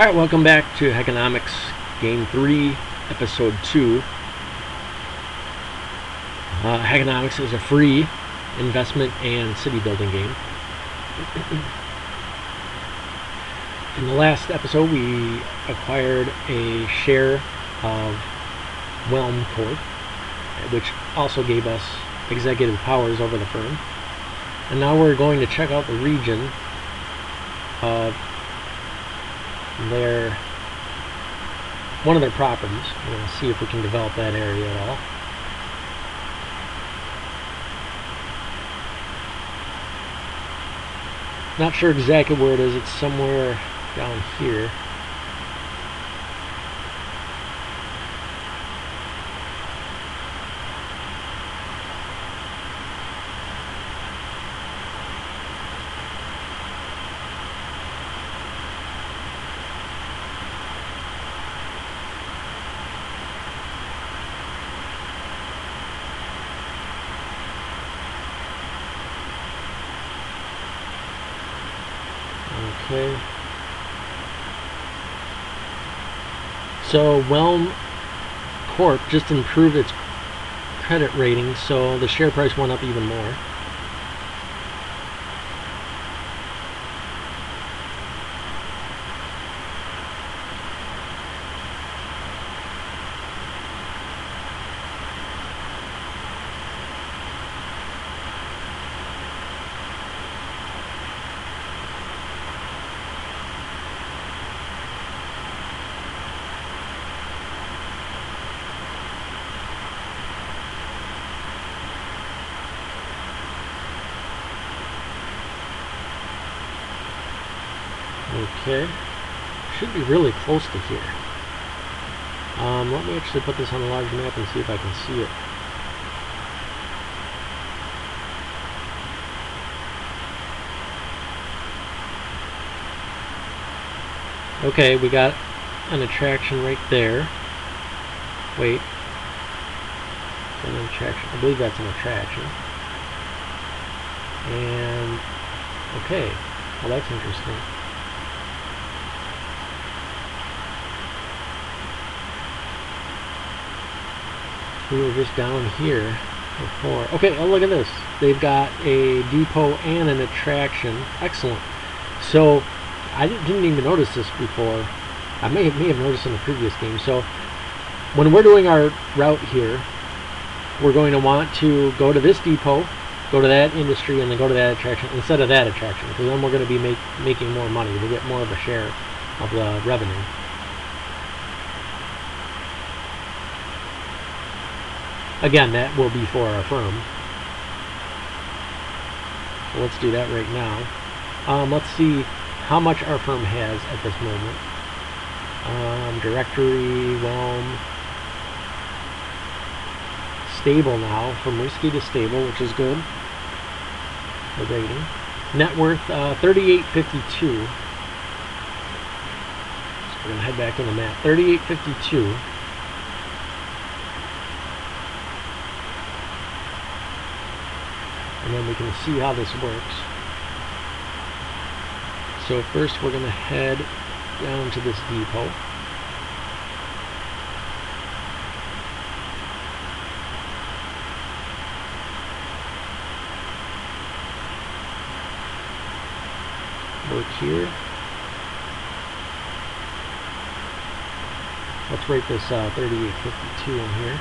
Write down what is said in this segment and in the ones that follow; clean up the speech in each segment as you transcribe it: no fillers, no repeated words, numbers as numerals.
Alright, welcome back to Economics Game 3, Episode 2. Economics is a free investment and city building game. In the last episode, we acquired a share of Whelm Corp, which also gave us executive powers over the firm. And now we're going to check out the region of one of their properties. We're going to see if we can develop that area at all. Not sure exactly where it is. It's somewhere down here. Okay. So Whelm Corp just improved its credit rating, so the share price went up even more. Okay, should be really close to here. Let me actually put this on a large map and see if I can see it. Okay, we got an attraction right there. Wait. An attraction. I believe that's an attraction. And okay, well that's interesting. We were just down here before. Okay, oh look at this. They've got a depot and an attraction. Excellent. So I didn't even notice this before. I may have noticed in the previous game. So when we're doing our route here, we're going to want to go to this depot, go to that industry, and then go to that attraction instead of that attraction, because then we're going to be making more money. We get more of a share of the revenue. Again, that will be for our firm. So let's do that right now. Let's see how much our firm has at this moment. Directory, Whelm. Stable now, from risky to stable, which is good. The rating. Net worth, 3852. So we're going to head back to the map. 3852. And then we can see how this works. So first we're going to head down to this depot. Work here. Let's rate this 3852 in here.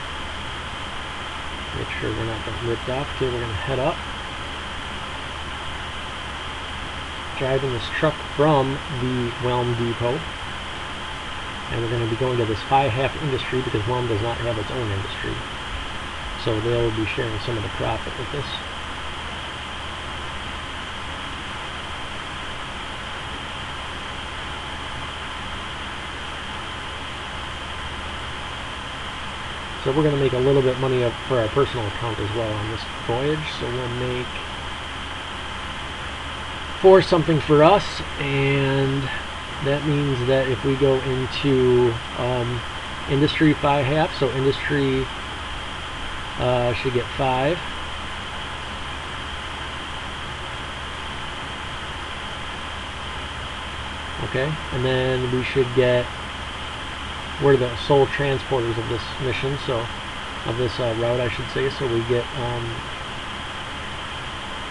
Make sure we're not getting ripped off. Okay, we're going to head up. Driving this truck from the Whelm depot. And we're going to be going to this 5/2 industry because Whelm does not have its own industry. So they'll be sharing some of the profit with this. So we're going to make a little bit of money up for our personal account as well on this voyage. So we'll make 4 something for us, and that means that if we go into industry 5/2, so industry should get 5. Okay, and then we should get, we're the sole transporters of this mission, so of this route, I should say. So we get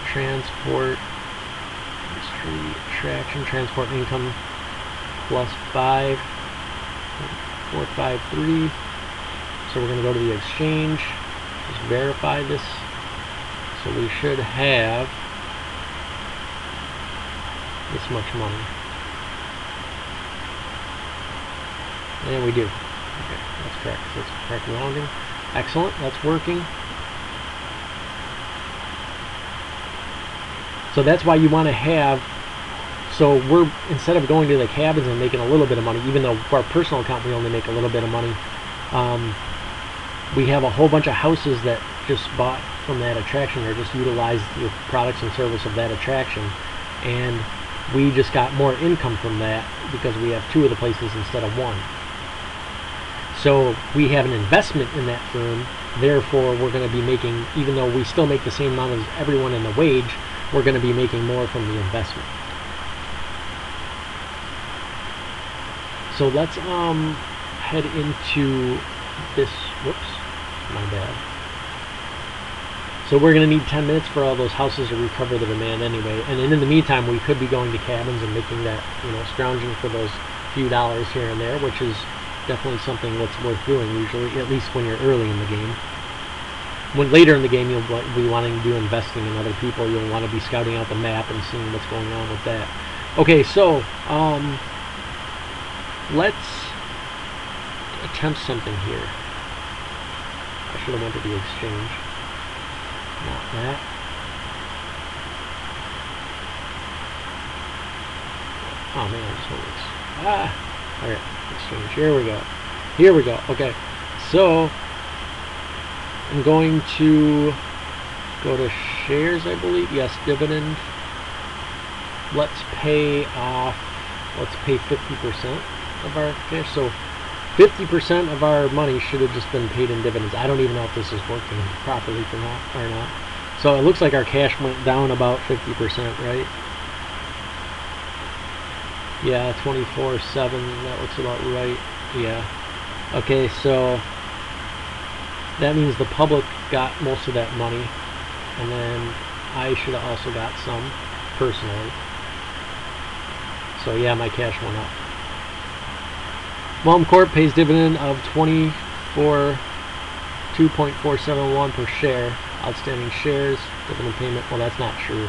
transport history, traction, transport income plus 5.453. So we're going to go to the exchange, just verify this. So we should have this much money. And we do. Okay, that's correct. That's correct rounding. Excellent, that's working. So that's why you want to have, so we're, instead of going to the cabins and making a little bit of money, even though for our personal account we only make a little bit of money, we have a whole bunch of houses that just bought from that attraction or just utilized the products and service of that attraction, and we just got more income from that because we have 2 of the places instead of 1. So we have an investment in that firm, therefore we're going to be making, even though we still make the same amount as everyone in the wage, we're going to be making more from the investment. So let's head into this, whoops, my bad. So we're going to need 10 minutes for all those houses to recover the demand anyway, and in the meantime we could be going to cabins and making that, scrounging for those few dollars here and there, which is definitely something that's worth doing usually, at least when you're early in the game. When later in the game you'll be wanting to do investing in other people, you'll want to be scouting out the map and seeing what's going on with that. Okay, so let's attempt something here. I should have went to the exchange. Not that. Oh man, I just want this. Alright, exchange. Here we go. Here we go. Okay, so I'm going to go to shares, I believe. Yes, dividend. Let's pay 50% of our cash. So 50% of our money should have just been paid in dividends. I don't even know if this is working properly or not. So it looks like our cash went down about 50%, right? Yeah, 24/7. That looks about right. Yeah. Okay, so that means the public got most of that money, and then I should have also got some personally. So yeah, my cash went up. Whelm Corp pays dividend of 2.471 per share. Outstanding shares, dividend payment. Well, that's not true.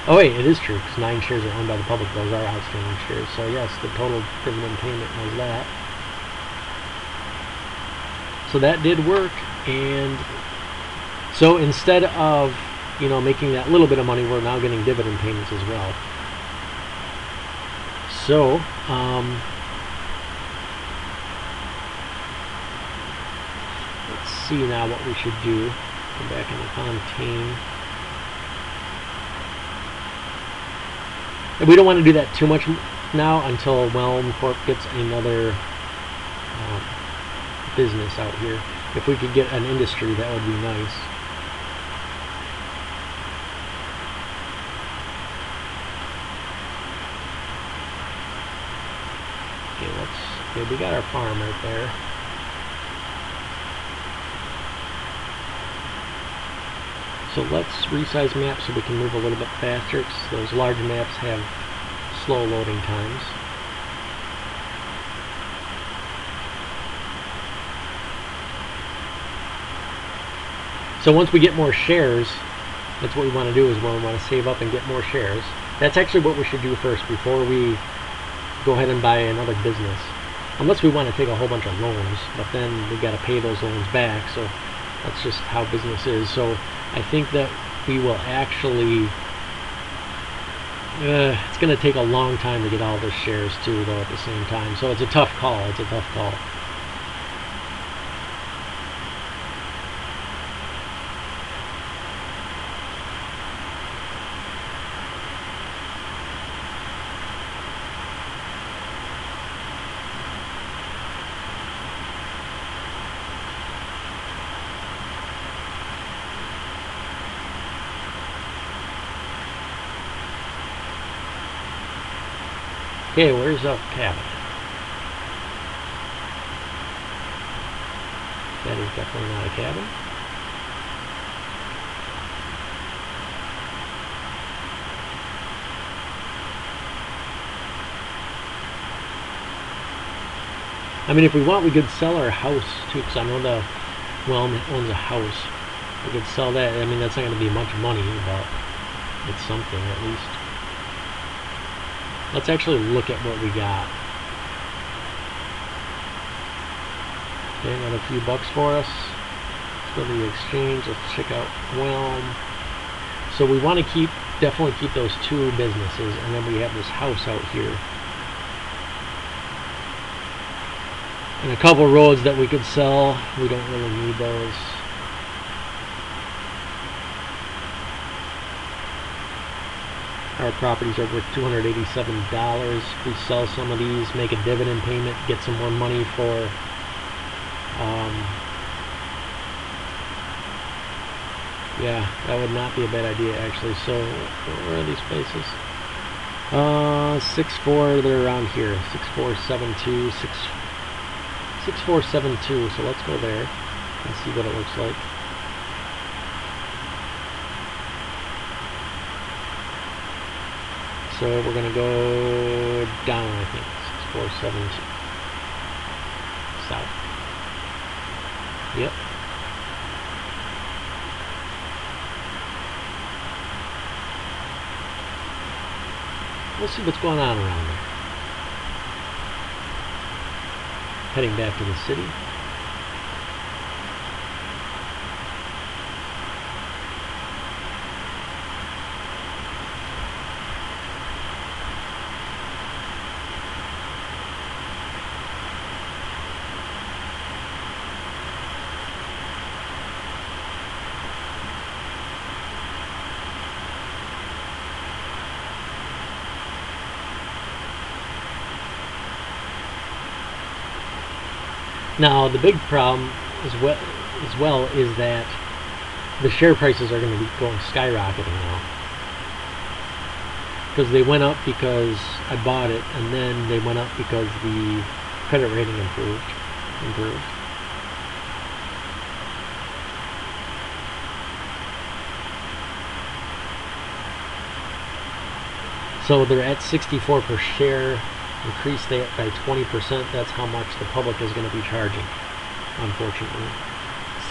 Oh wait, it is true because 9 shares are owned by the public. Those are outstanding shares. So yes, the total dividend payment was that. So that did work, and so instead of making that little bit of money, we're now getting dividend payments as well. So let's see now what we should do. Go back into Fontaine. And we don't want to do that too much now until Whelm Corp gets another business out here. If we could get an industry, that would be nice. Okay, we got our farm right there. So let's resize maps so we can move a little bit faster, because those large maps have slow loading times. So once we get more shares, that's what we want to do, is we want to save up and get more shares. That's actually what we should do first before we go ahead and buy another business. Unless we want to take a whole bunch of loans, but then we got to pay those loans back, so that's just how business is. So I think that we will actually, it's going to take a long time to get all the shares too, though, at the same time. So it's a tough call. It's a tough call. Okay, where's the cabin? That is definitely not a cabin. I mean, if we want, we could sell our house too, because I know the Whelm owns a house. We could sell that. I mean, that's not going to be much money, but it's something at least. Let's actually look at what we got. Okay, another few bucks for us. Let's go to the exchange. Let's check out Whelm. So we want to definitely keep those two businesses, and then we have this house out here. And a couple roads that we could sell. We don't really need those. Our properties are worth $287. If we sell some of these, make a dividend payment, get some more money for yeah, that would not be a bad idea actually. So where are these places? 6-4, they're around here. 6472, 6472. So let's go there and see what it looks like. So we're gonna go down, I think. 6472. South. Yep. We'll see what's going on around there. Heading back to the city. Now, the big problem as well is that the share prices are going to be going skyrocketing now. Because they went up because I bought it, and then they went up because the credit rating improved. So they're at 64 per share. Increase that by 20%. That's how much the public is going to be charging, unfortunately.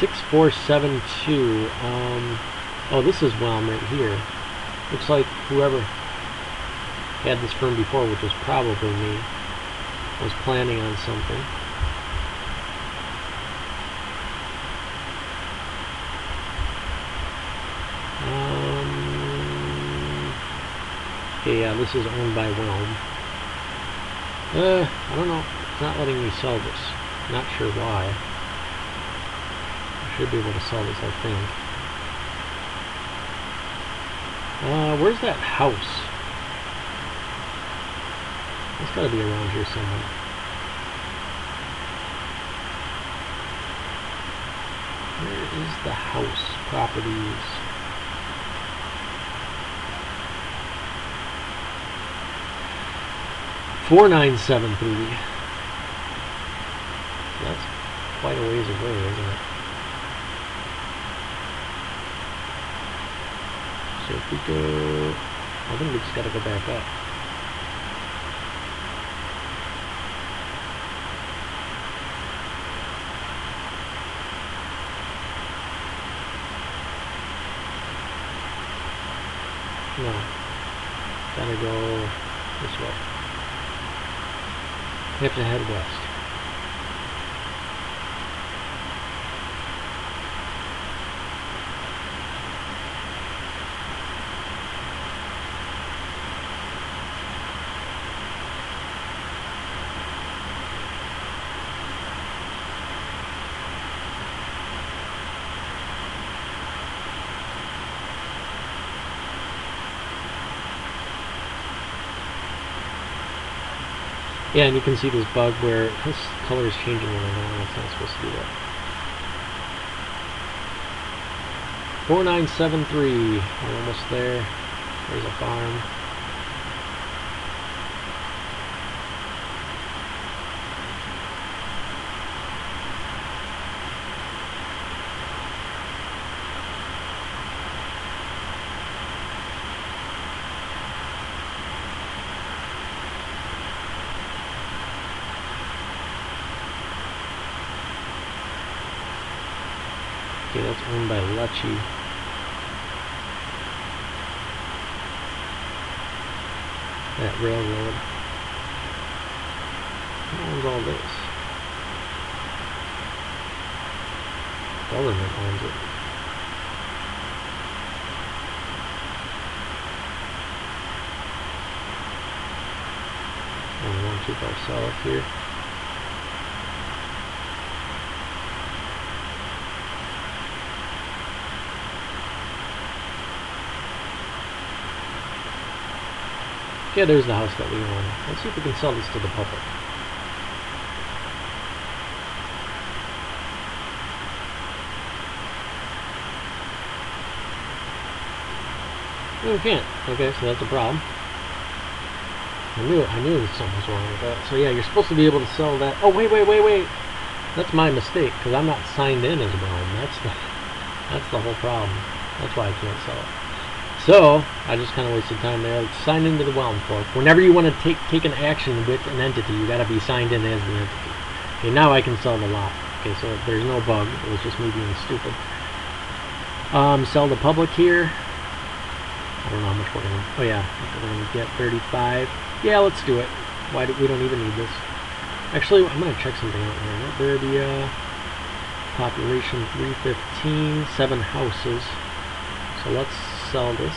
6472. Oh, this is Whelm right here. Looks like whoever had this firm before, which was probably me, was planning on something. Okay, yeah, this is owned by Whelm. I don't know. It's not letting me sell this. Not sure why. I should be able to sell this, I think. Where's that house? It's gotta be around here somewhere. Where is the house? Properties. $4,973. That's quite a ways away, isn't it? So if we go, I think we just got to go back up. No, gotta go this way. We have to head west. Yeah, and you can see this bug where this color is changing when I'm going. It's not supposed to do that. 4973. We're almost there. There's a farm. Okay, that's owned by Lecce. That railroad. Who owns all this? Government owns it. And one too far south here. Yeah, there's the house that we own. Let's see if we can sell this to the public. No, we can't. Okay, so that's a problem. I knew something was wrong with that. So yeah, you're supposed to be able to sell that. Oh, wait. That's my mistake, because I'm not signed in as Whelm. That's the whole problem. That's why I can't sell it. So, I just kind of wasted time there. Let's sign into the Whelm Corp. Whenever you want to take an action with an entity, you got to be signed in as the entity. Okay, now I can sell the lot. Okay, so there's no bug. It was just me being stupid. Sell the public here. I don't know how much we're going to... Oh yeah, we're going to get 35. Yeah, let's do it. We don't even need this. Actually, I'm going to check something out here. Burbia, population 315, 7 houses. So let's sell this.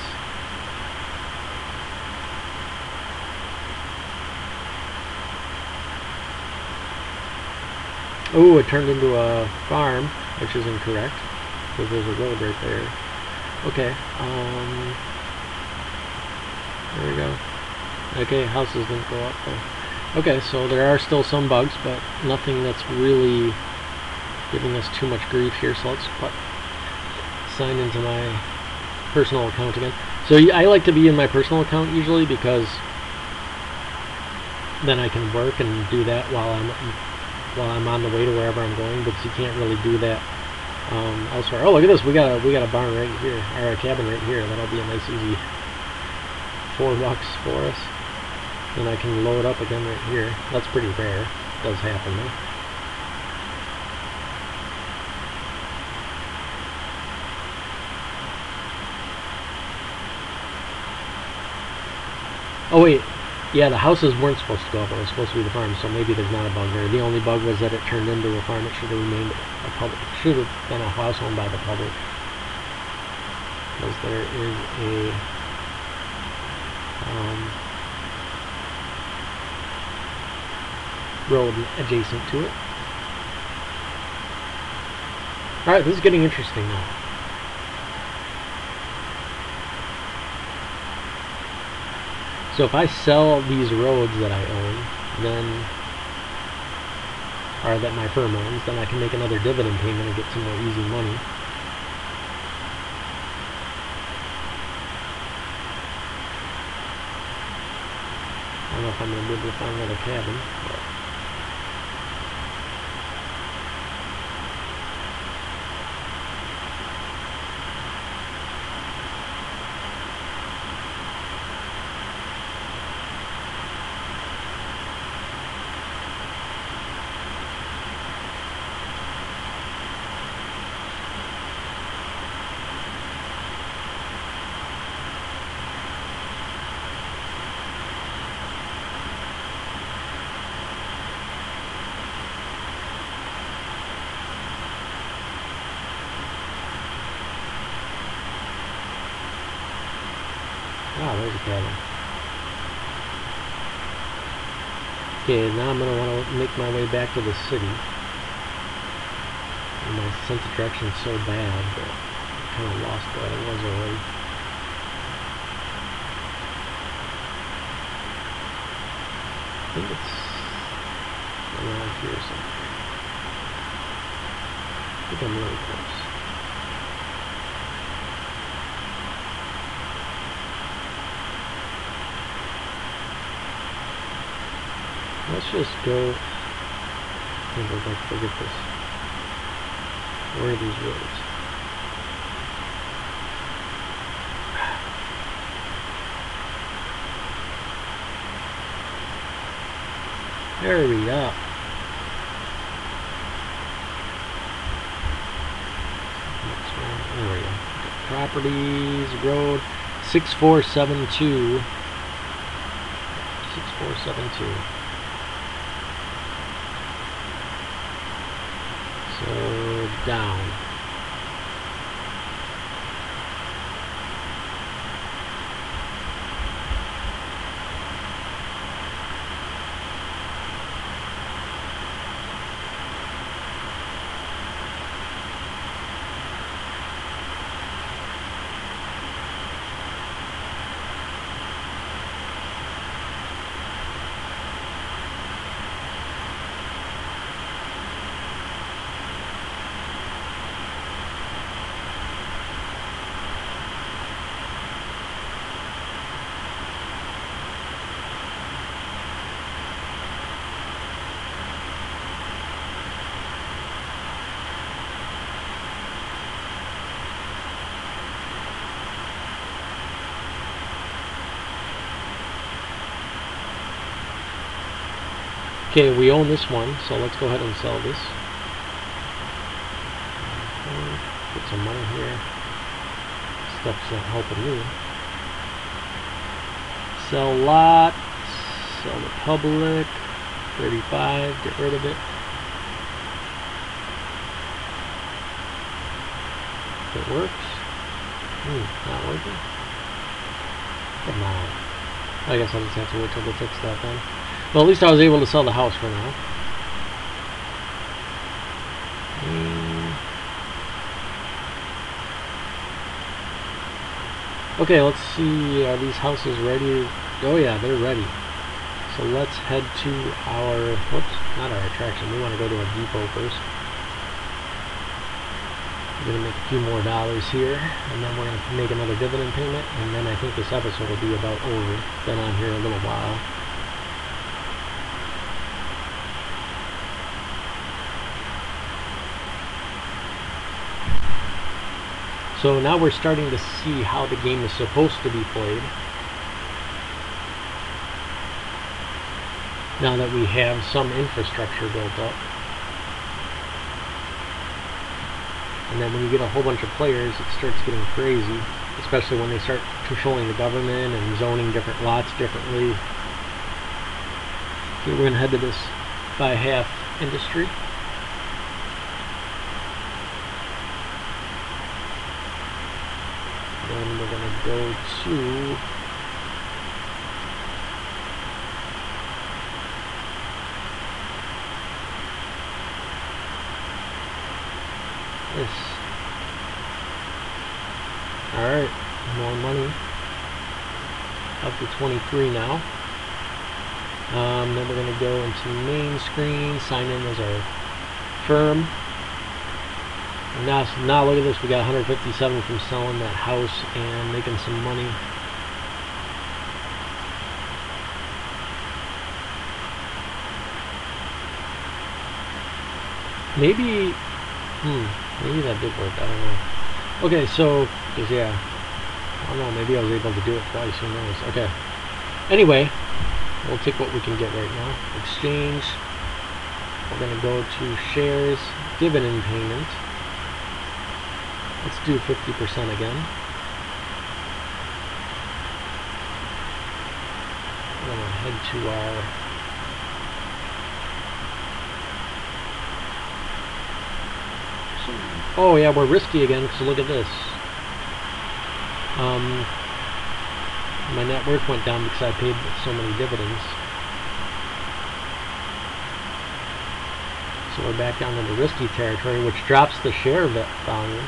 Oh, it turned into a farm, which is incorrect, because there's a road right there. Okay, there we go. Okay, houses didn't go up though. Okay, so there are still some bugs, but nothing that's really giving us too much grief here. So let's sign into my personal account again. So I like to be in my personal account usually, because then I can work and do that while I'm on the way to wherever I'm going. But you can't really do that elsewhere. Oh, look at this! We got a barn right here, or a cabin right here. That'll be a nice easy $4 for us. Then I can load up again right here. That's pretty rare. It does happen though. Oh wait, yeah, the houses weren't supposed to go up. It was supposed to be the farm, so maybe there's not a bug there. The only bug was that it turned into a farm. It should have remained a public. It should have been a house owned by the public, because there is a road adjacent to it. Alright, this is getting interesting now. So if I sell these roads that I own, then, or that my firm owns, then I can make another dividend payment and get some more easy money. I don't know if I'm going to be able to find another cabin, but ah, there's a cabin. Okay, now I'm going to want to make my way back to the city. And my sense of direction is so bad that I kind of lost what I was already. I think it's around here somewhere. I think I'm really close. Let's just go. Don't forget this. Where are these roads? There we go. There we go. Properties, road, 6472. 6472. So down. Okay, we own this one, so let's go ahead and sell this. Put some money here. Stuff's not helping me. Sell lot. Sell the public. 35. Get rid of it. It works. Not working. Come on. I guess I'll just have to wait till they fix that then. Well, at least I was able to sell the house for now. Okay, let's see. Are these houses ready? Oh yeah, they're ready. So let's head to our, whoops, not our attraction. We want to go to a depot first. We're going to make a few more dollars here, and then we're going to make another dividend payment, and then I think this episode will be about over. Been on here a little while. So now we're starting to see how the game is supposed to be played. Now that we have some infrastructure built up. And then when you get a whole bunch of players, it starts getting crazy. Especially when they start controlling the government and zoning different lots differently. Okay, we're going to head to this by half industry. Then we're going to go to this. Alright, more money. Up to 23 now. Then we're going to go into main screen, sign in as our firm. And now look at this, we got 157 from selling that house and making some money. Maybe, maybe that did work, I don't know. Okay, so, cause yeah, I don't know, maybe I was able to do it twice, who knows. Okay, anyway, we'll take what we can get right now. Exchange, we're gonna go to shares, dividend payment. Let's do 50% again. We're going to head to our oh yeah, we're risky again because look at this. My net worth went down because I paid so many dividends. So we're back down into risky territory, which drops the share volume.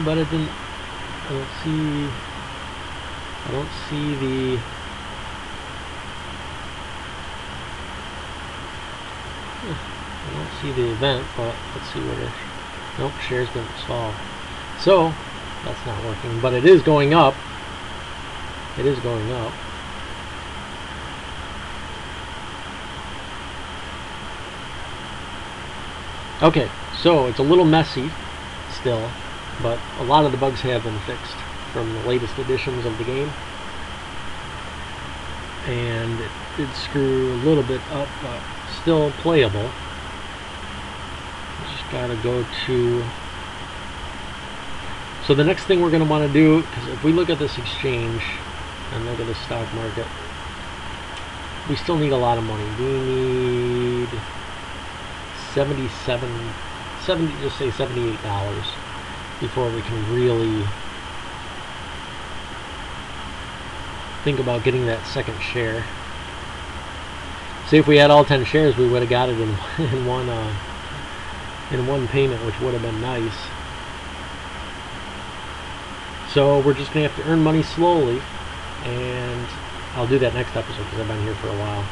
But it didn't. I don't see the. I don't see the event, but let's see what it. Nope, shares didn't stall. So that's not working, but it is going up. It is going up. Okay, so it's a little messy still, but a lot of the bugs have been fixed from the latest editions of the game. And it did screw a little bit up, but still playable. gotta go to. So the next thing we're going to want to do, because if we look at this exchange and look at the stock market, we still need a lot of money. We need 70, just say $78 before we can really think about getting that second share. Say if we had all 10 shares, we would have got it in one payment, which would have been nice. So we're just going to have to earn money slowly, and I'll do that next episode because I've been here for a while.